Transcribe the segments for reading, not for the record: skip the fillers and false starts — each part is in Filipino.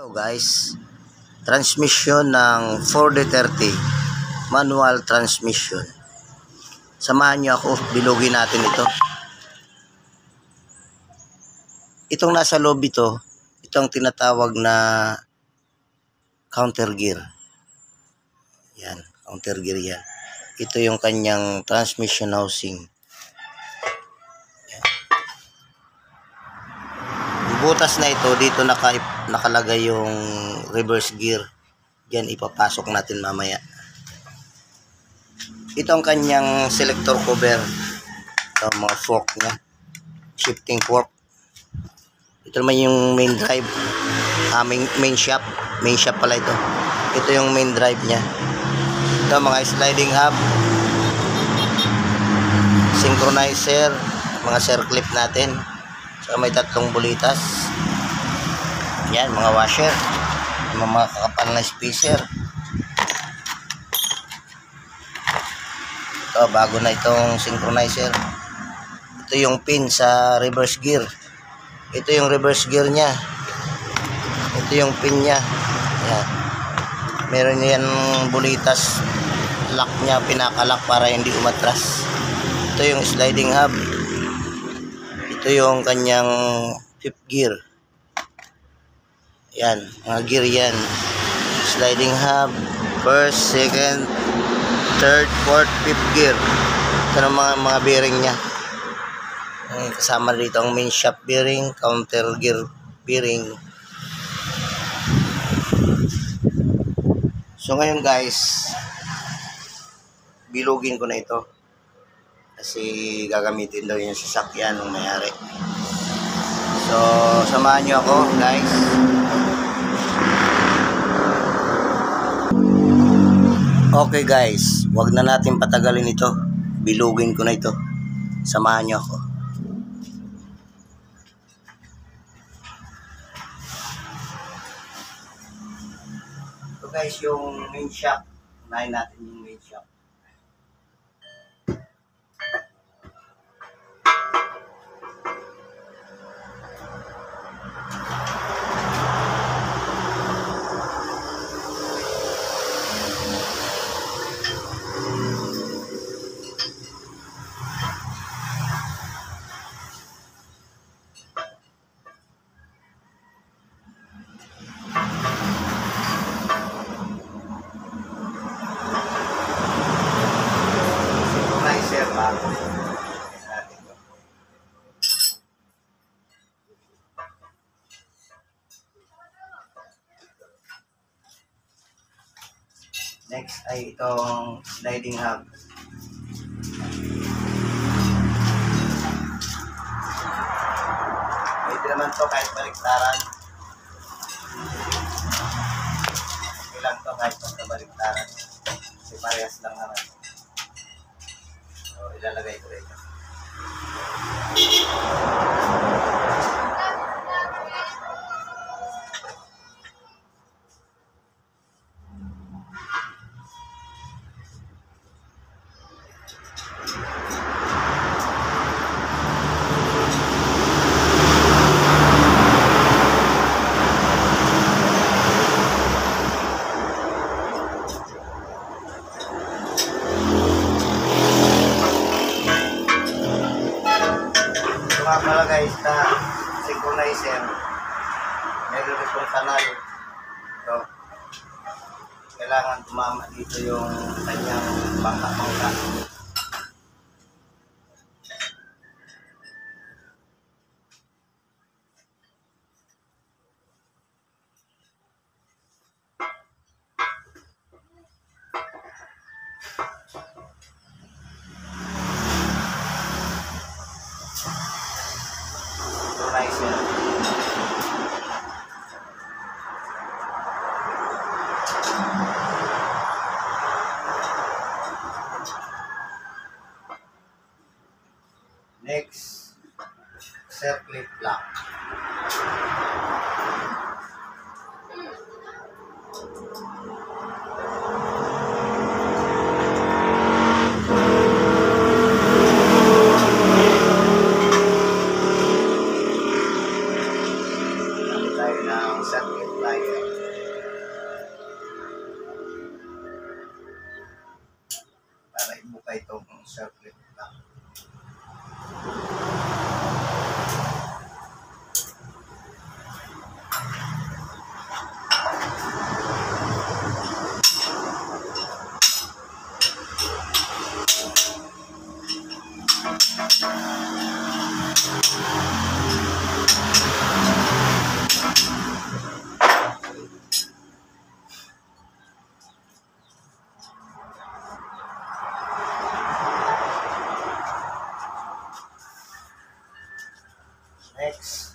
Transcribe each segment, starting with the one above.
Hello guys, transmission ng 4D30 manual transmission. Samahan nyo ako, bilugin natin ito. Itong nasa loob ito ang tinatawag na counter gear. Yan, counter gear yan. Ito yung kanyang transmission housing. Yan. Yung butas na ito, dito nakalagay yung reverse gear. Diyan ipapasok natin mamaya. Ito ang kanyang selector cover. Ito mga fork niya. Shifting fork. Ito naman yung main drive. Main shaft. Main shaft pala ito. Ito yung main drive niya. Ito mga sliding hub. Synchronizer. Mga circlip natin. So may tatlong bulitas. Yan, mga washer. Mga kakapal na spacer. Ito, bago na itong synchronizer. Ito yung pin sa reverse gear. Ito yung reverse gear nya. Ito yung pin nya. Yan. Meron yan bulitas. Lock nya, pinakalock para hindi umatras. Ito yung sliding hub. Ito yung kanyang fifth gear. Yan, mga gear yan. Sliding hub, first, second, third, fourth, fifth gear. Ito ng mga bearing nya. Kasama dito ang main shaft bearing, counter gear bearing. So ngayon guys, bilugin ko na ito. Kasi gagamitin daw yung sasakyan ng may-ari. So, samahan nyo ako guys. Okay guys, wag na natin patagalin ito. Bilugin ko na ito. Samahan nyo ako. Ito guys, yung main shaft. Unahin natin yung main shaft. Next ay itong sliding hub. Pwede naman to kahit baliktaran. Okay lang to kahit baliktaran. Kasi parehas lang naman. So ilalagay ko rin. Mga pala guys na synchronizer, meron itong kanal. So, kailangan tumama dito yung kanyang bangka-bangka. pa itong circuit lang. Next,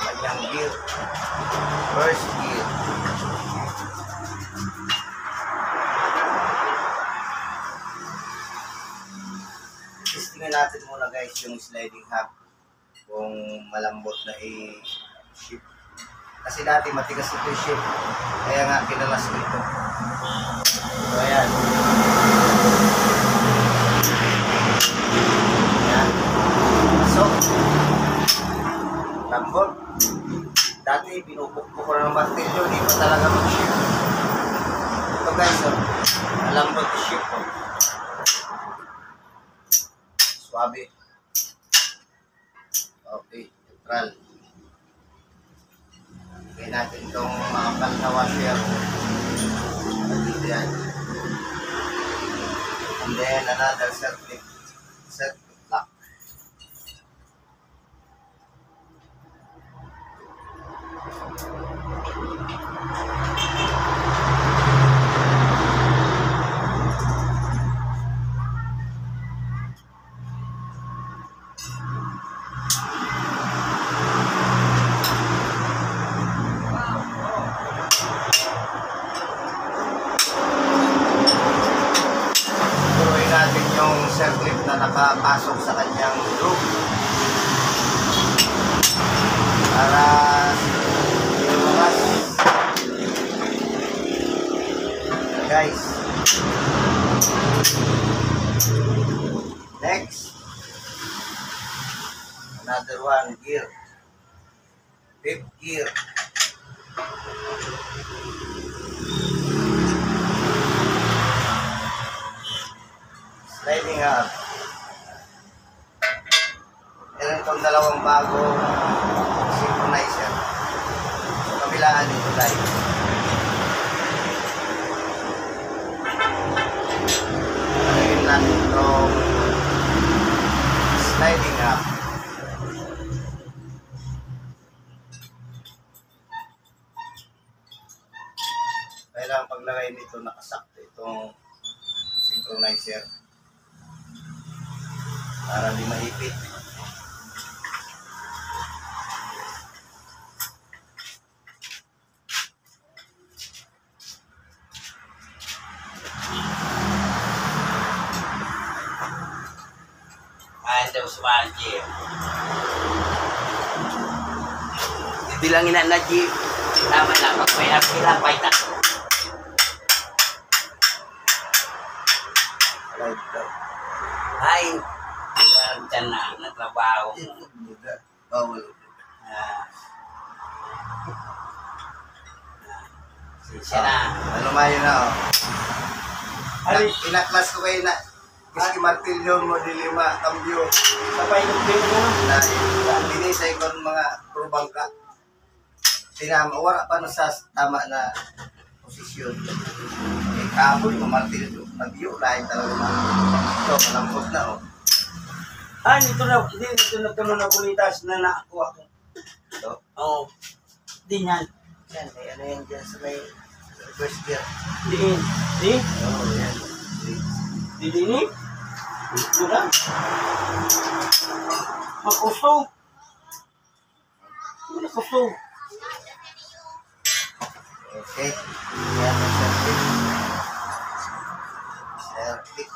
kanyang gear. First gear. Testingin natin muna guys yung sliding hub kung malambot na i-shift. Kasi dati matigas ito i-shift. Kaya nga kinalas ito. So ayan. Ayan. So, lambot. Dati binubukbo ko na ng martilyo, hindi pa talaga mag-shift. Ito guys, malambot i-shift ko. Suabe. Okay, neutral. Lagay natin itong makapal na washer. Ayan. And then another circuit lock. Turuin natin yung circuit na nakapasok sa kanyang groove para ilumas. Guys, next, another one, gear, fifth gear. Sliding up. Meron itong dalawang bagong synchronizer. So, kabilaan dito guys. Lagyan natin itong sliding up. Kailangan paglagay nito nakasakto itong synchronizer para di maipit. Ada usaha Ji. Dibilangin na Ji. Tama na pag may apila pa ita. Ay, dyan na natrabaho. Bawal. Siya na. Ano mayo na inaklas ko kayo na kiski martilyo mo dilima kambyo. Sabay ng bino na. Na hindi sa ikon mga probangka. Tinama, wala pa no sa tama na posisyon. Eh, kahapon yung martilyo, kambyo, lahat talaga ito, malambot na Ah, nito na tulo na bulitas na nakakuha ko. Ito. Oo. Di yan. Yan, may ano yan dyan sa may reverse gear. Diin. Di? Oo, yan. Di dini? Ito na. Makusto. Makusto. Okay. Yan ang circuit. Circuit.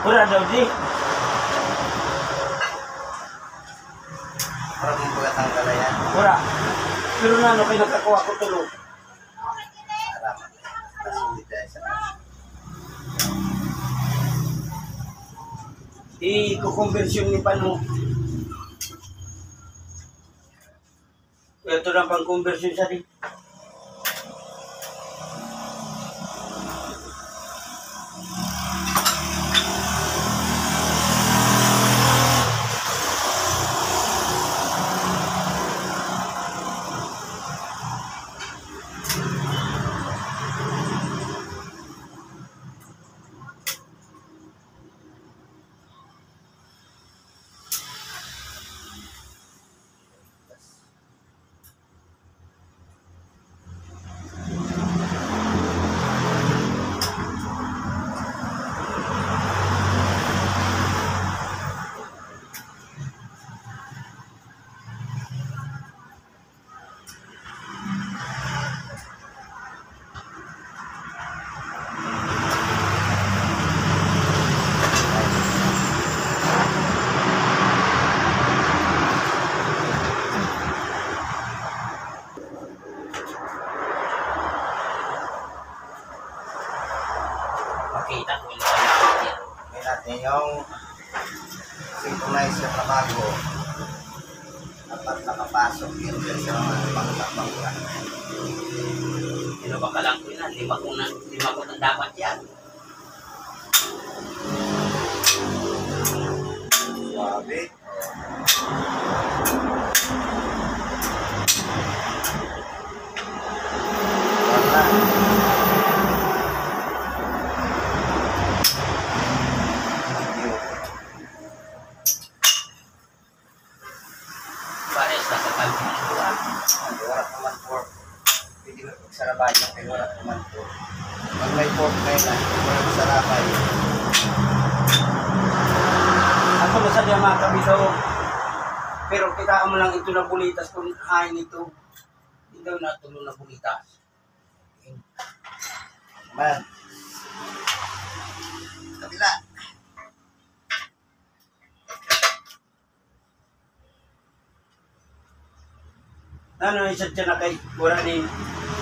Wala daw di. Para mong pagkatanggal na yan. Wala. Pero na ano kayo nakakuha ko tulo. Harapan. Nasulit dahil sa I-conversion ni Pano. Ito na pang conversion sa di. Yung synchronizer na bago, dapat nakapasok yun dyan sa mga pangtakbang ka. Sino ba kalang ko na? Lima ko na dapat yan. Suabe. Pares na kapag Warak naman pork. Pwede mo pagsarabay lang kay warak naman pork. Pag may pork na yun, warak sarabay. ako na sadya mga kabiso. Pero kita mo lang ito na bulitas kung hain ito. Hindi daw natulong na bulitas. Man. Kabila. Ano yung sadya na kay wala ni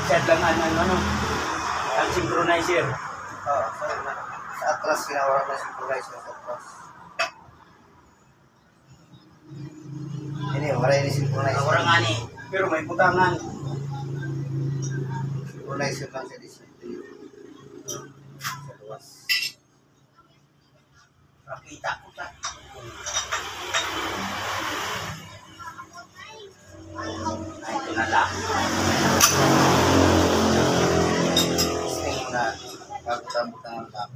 sad lang ano, ang synchronizer. Oo, sa atras kinawara na synchronizer sa atras. Ini, wala yung synchronizer. Wala nga ni, pero may butangan. Synchronizer lang siya dito. Sa luwas. Nakita ko sa. Ay, ito na lang. Testing muna. Bago tabutan ang lock.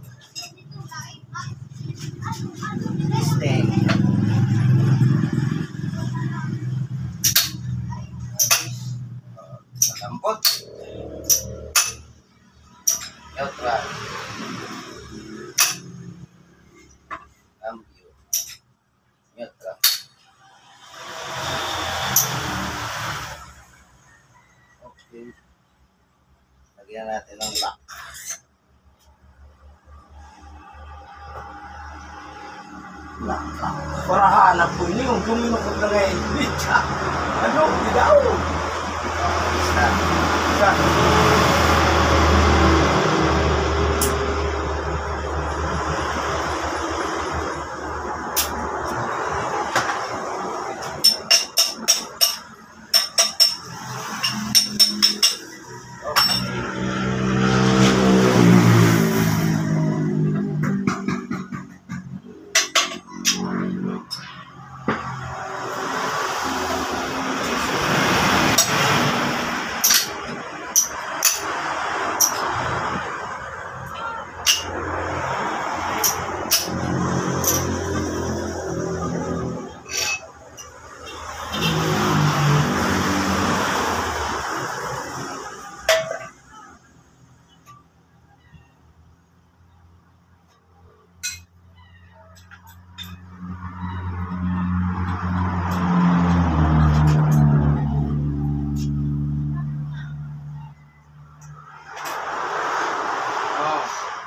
Testing. Nakampot. Neutral. Cambio. Neutral. Okay. Lagyan natin ng lock. Lock. Para hanap ko ini yung tuminukot na ngayon. Bitsa. Ano? Bigaw. Isa. Sa.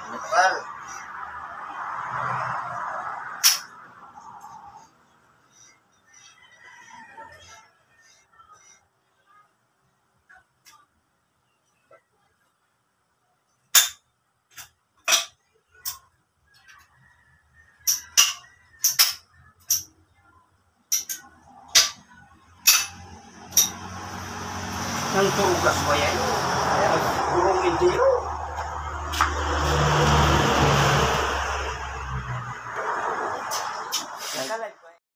Neutral. Nang tugas ba yan? Gurong hindi yun.